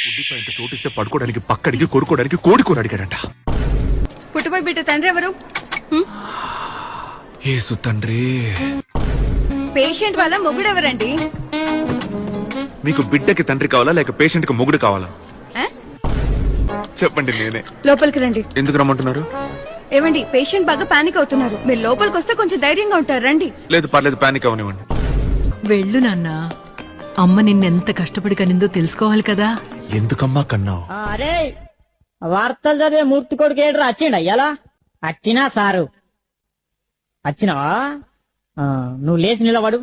ఉడ్డిపై ఎంత చోటిస్తే పడుకోవడానికి పక్కడికి కొరుకోవడానికి కోడికూర అడిగాడంట. పుట్టుపై బిడ్డ తండ్రి ఎవరు? ఏసు తండ్రి. పేషెంట్ వాళ్ళ మొగుడెవరండి? మీకు బిడ్డకి తండ్రి కావాలా లేక పేషెంట్ కి మొగుడు కావాలా? చెప్పండి, నేనే. లోపలికి రండి. ఎందుకు రమ్మంటున్నారు? ఏమండి, పేషెంట్ బాగా పానిక్ అవుతున్నారు. మీరు లోపలికి వస్తే కొంచెం ధైర్యంగా ఉంటారు. రండి. లేదు పర్లేదు, పానిక్ అవనివ్వండి. వెళ్ళు నాన్న, అమ్మ నిన్నెంత కష్టపడి కనిందో తెలుసుకోవాలి కదా. ఎందుకమ్మా కన్నావు? అరే వార్తలు చదివే మూర్తి కొడుకు ఏడ్రా వచ్చిండ అయ్యాలా? వచ్చినా సారు. వచ్చినావా? నువ్వు లేచి నిలబడు.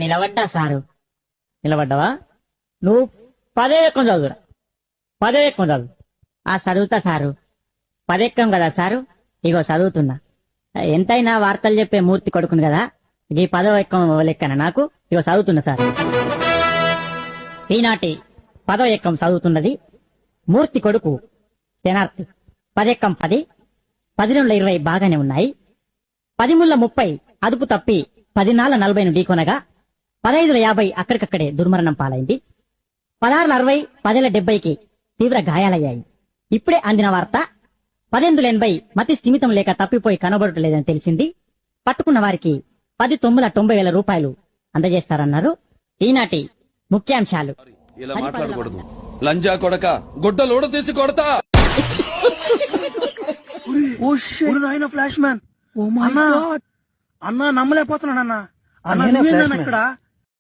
నిలబడ్డా సారు. నిలబడ్డావా? నువ్వు 10 ఎక్కం చదువురా. 10 ఎక్కం చదువు. చదువుతా సారు. 10 ఎక్కం కదా సారు. ఇగో చదువుతున్నా. ఎంతైనా వార్తలు చెప్పే మూర్తి కొడుకును కదా, ఈ 10వ ఎక్కం లెక్కన నాకు. ఇగో చదువుతున్నా సార్. ఈనాటి 10వ ఎక్కం చదువుతున్నది మూర్తి కొడుకు శనార్థి. 10 ఎక్కం 10, 10 నుండి 20 బాగానే ఉన్నాయి. 10 ముళ్ళ 30 అదుపు తప్పి 10 నాళ్ళ 40ను ఢీకొనగా 15ల 50 అక్కడికక్కడే దుర్మరణం పాలైంది. 16ల 60, 10ల 70కి తీవ్ర గాయాలయ్యాయి. ఇప్పుడే అందిన వార్త 18ల 80 మతి స్థిమితం లేక తప్పిపోయి కనబడటలేదని తెలిసింది. పట్టుకున్న వారికి 10 తొమ్మిల 90,000 రూపాయలు అందజేస్తారన్నారు. ఈనాటి ముఖ్యాంశాలు. ఇలా మాట్లాడకూడదు. లంజా కొడక గుడ్డలోడ తీసి కొడతా. ఫ్లాష్ మ్యాన్, అన్నా నమ్మలేకపోతున్నాను అన్న. ఇక్కడ